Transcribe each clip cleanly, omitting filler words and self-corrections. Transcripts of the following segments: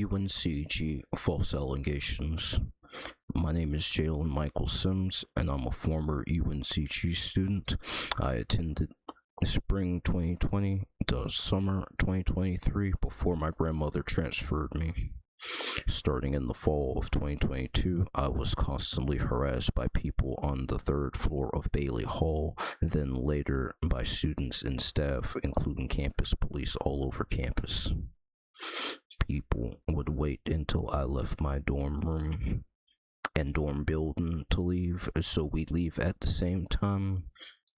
UNCG false allegations. My name is Jalen Michael Sims, and I'm a former UNCG student. I attended spring 2020 to summer 2023 before my grandmother transferred me. Starting in the fall of 2022, I was constantly harassed by people on the third floor of Bailey Hall, then later by students and staff, including campus police all over campus. People would wait until I left my dorm room and dorm building to leave, so we'd leave at the same time.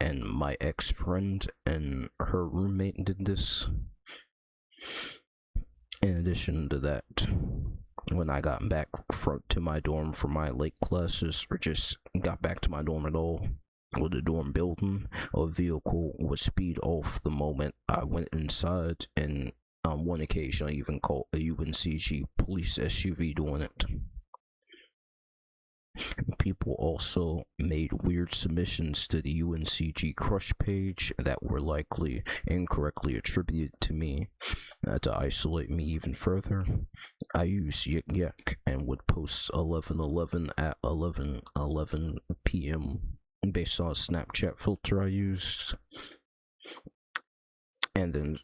And my ex-friend and her roommate did this. In addition to that, when I got back to my dorm for my late classes, or just got back to my dorm at all, or the dorm building, a vehicle would speed off the moment I went inside, and on one occasion I even caught a UNCG police SUV doing it. People also made weird submissions to the UNCG crush page that were likely incorrectly attributed to me. To isolate me even further, I used Yik Yak and would post 11:11 at 11:11 p.m. based on a Snapchat filter I used. And then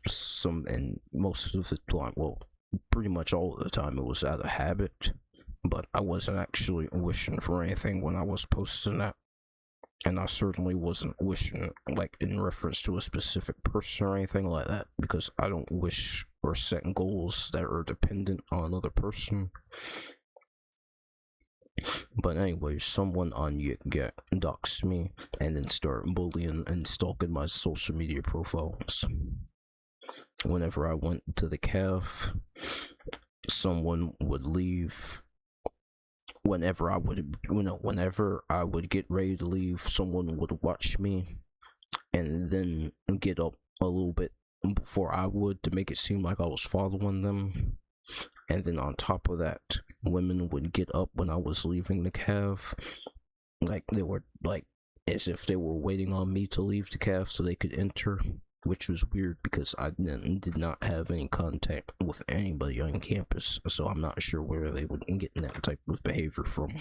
and most of the time, well, pretty much all of the time, it was out of habit. But I wasn't actually wishing for anything when I was posting that. And I certainly wasn't wishing, like, in reference to a specific person or anything like that, because I don't wish or set goals that are dependent on another person. But anyway, someone on Yik Yak doxed me and then started bullying and stalking my social media profiles. Whenever I went to the caf, someone would leave. Whenever I would get ready to leave, someone would watch me and then get up a little bit before I would to make it seem like I was following them. And then on top of that, women would get up when I was leaving the caf, like they were like as if they were waiting on me to leave the caf so they could enter. Which was weird because I did not have any contact with anybody on campus, so I'm not sure where they would get that type of behavior from.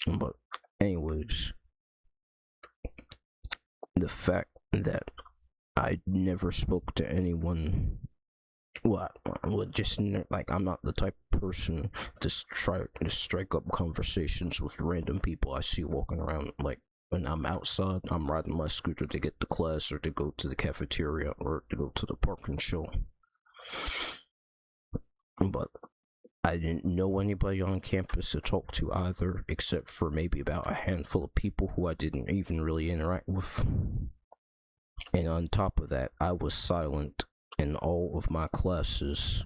But anyways, the fact that I never spoke to anyone, well, just like, I'm not the type of person to try to strike up conversations with random people I see walking around. Like, when I'm outside, I'm riding my scooter to get to class or to go to the cafeteria or to go to the park and chill. But I didn't know anybody on campus to talk to either, except for maybe about a handful of people who I didn't even really interact with. And on top of that, I was silent in all of my classes,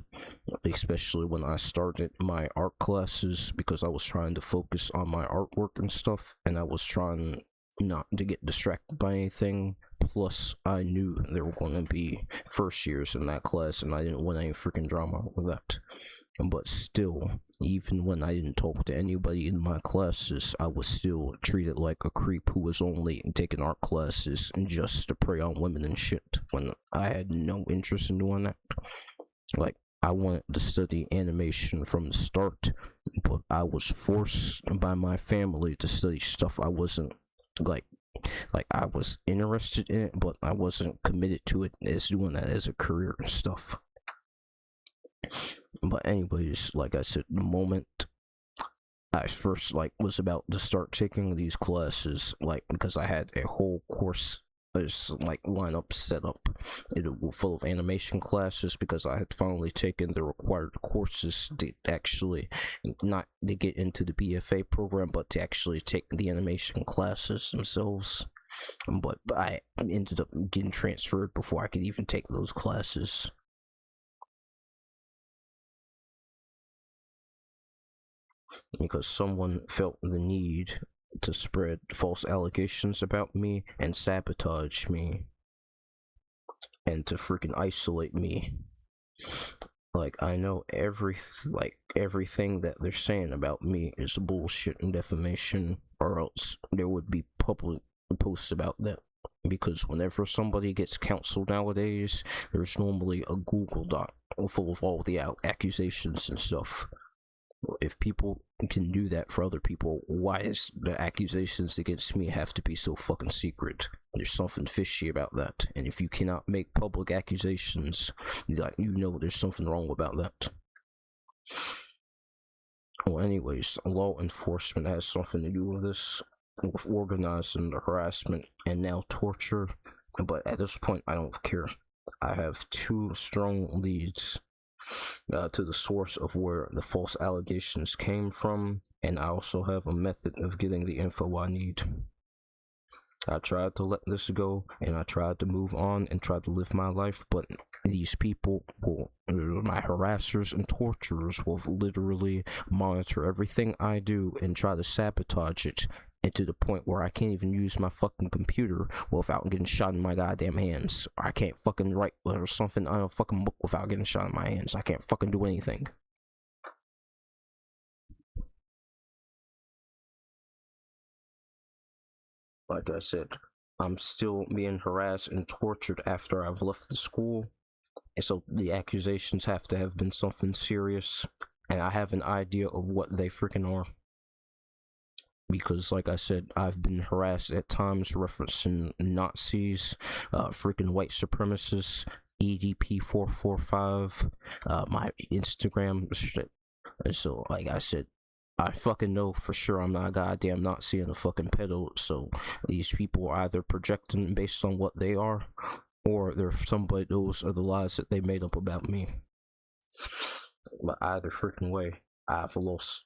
especially when I started my art classes, because I was trying to focus on my artwork and stuff, and I was trying not to get distracted by anything. Plus, I knew there were going to be first years in that class, and I didn't want any freaking drama with that. But still, even when I didn't talk to anybody in my classes, I was still treated like a creep who was only taking art classes just to prey on women and shit, when I had no interest in doing that. Like, I wanted to study animation from the start, but I was forced by my family to study stuff I wasn't, like I was interested in it, but I wasn't committed to it as doing that as a career and stuff. But anyways, like I said, the moment I first was about to start taking these classes, because I had a whole course lineup set up, it was full of animation classes, because I had finally taken the required courses to actually, not to get into the BFA program, but to actually take the animation classes themselves. But I ended up getting transferred before I could even take those classes. Because someone felt the need to spread false allegations about me and sabotage me and to freaking isolate me. I know everything that they're saying about me is bullshit and defamation, or else there would be public posts about that Because whenever somebody gets counseled nowadays, there's normally a Google Doc full of all the accusations and stuff. If people can do that for other people, why is the accusations against me have to be so fucking secret? There's something fishy about that. And if you cannot make public accusations, there's something wrong about that. Well, anyways, law enforcement has something to do with this, with organizing the harassment and now torture. But at this point, I don't care. I have 2 strong leads to the source of where the false allegations came from, and I also have a method of getting the info I need. I tried to let this go, and I tried to move on and try to live my life, but these people my harassers and torturers will literally monitor everything I do and try to sabotage it, and to the point where I can't even use my fucking computer without getting shot in my goddamn hands. I can't fucking write or something on a fucking book without getting shot in my hands. I can't fucking do anything. Like I said, I'm still being harassed and tortured after I've left the school, and so the accusations have to have been something serious, and I have an idea of what they freaking are. Because, like I said, I've been harassed at times referencing Nazis, freaking white supremacists, EDP 445, my Instagram shit. And so, like I said, I fucking know for sure I'm not a goddamn Nazi and a fucking pedo. So these people are either projecting based on what they are, or they're somebody. Those are the lies that they made up about me. But either freaking way, I've lost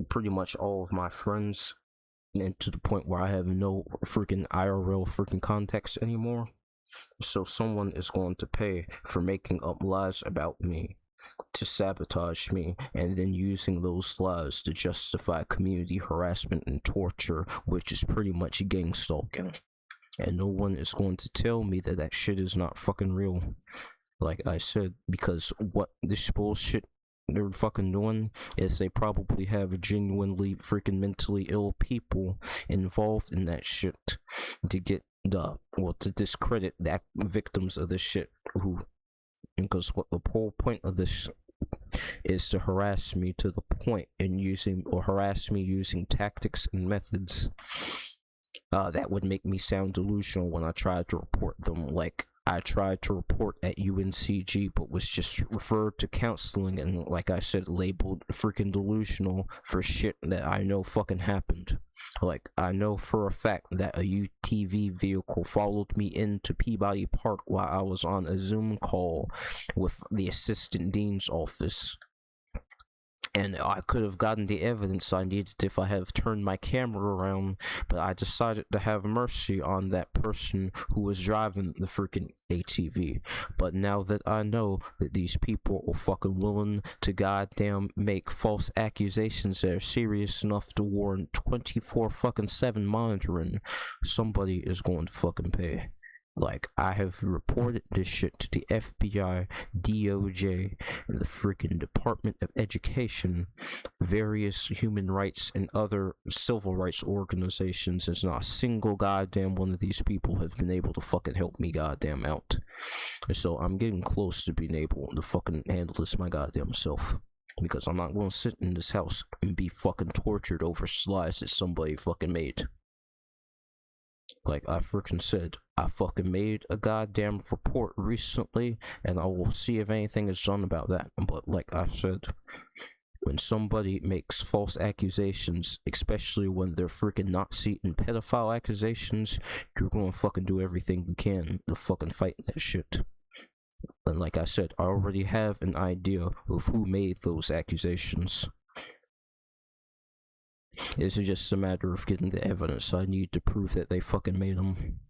pretty much all of my friends, and to the point where I have no freaking IRL freaking contacts anymore. So someone is going to pay for making up lies about me to sabotage me, and then using those lies to justify community harassment and torture, which is pretty much gang stalking. And no one is going to tell me that that shit is not fucking real. Like I said, because what this bullshit they're fucking doing is they probably have genuinely freaking mentally ill people involved in that shit to get to discredit the victims of this shit, who, because what the whole point of this is to harass me to the point harass me using tactics and methods that would make me sound delusional when I tried to report them. Like, I tried to report at UNCG, but was just referred to counseling and, like I said, labeled freaking delusional for shit that I know fucking happened. Like, I know for a fact that a UTV vehicle followed me into Peabody Park while I was on a Zoom call with the assistant dean's office. And I could have gotten the evidence I needed if I have turned my camera around, but I decided to have mercy on that person who was driving the freaking ATV. But now that I know that these people are fucking willing to goddamn make false accusations that are serious enough to warrant 24/7 monitoring, somebody is going to fucking pay. Like, I have reported this shit to the FBI, DOJ, and the freaking Department of Education, various human rights and other civil rights organizations, and not a single goddamn one of these people have been able to fucking help me goddamn out. So I'm getting close to being able to fucking handle this my goddamn self. Because I'm not going to sit in this house and be fucking tortured over lies that somebody fucking made. Like I freaking said, I fucking made a goddamn report recently, and I will see if anything is done about that. But like I said, when somebody makes false accusations, especially when they're freaking Nazi and pedophile accusations, you're gonna fucking do everything you can to fucking fight that shit. And like I said, I already have an idea of who made those accusations. It's just a matter of getting the evidence I need to prove that they fucking made them.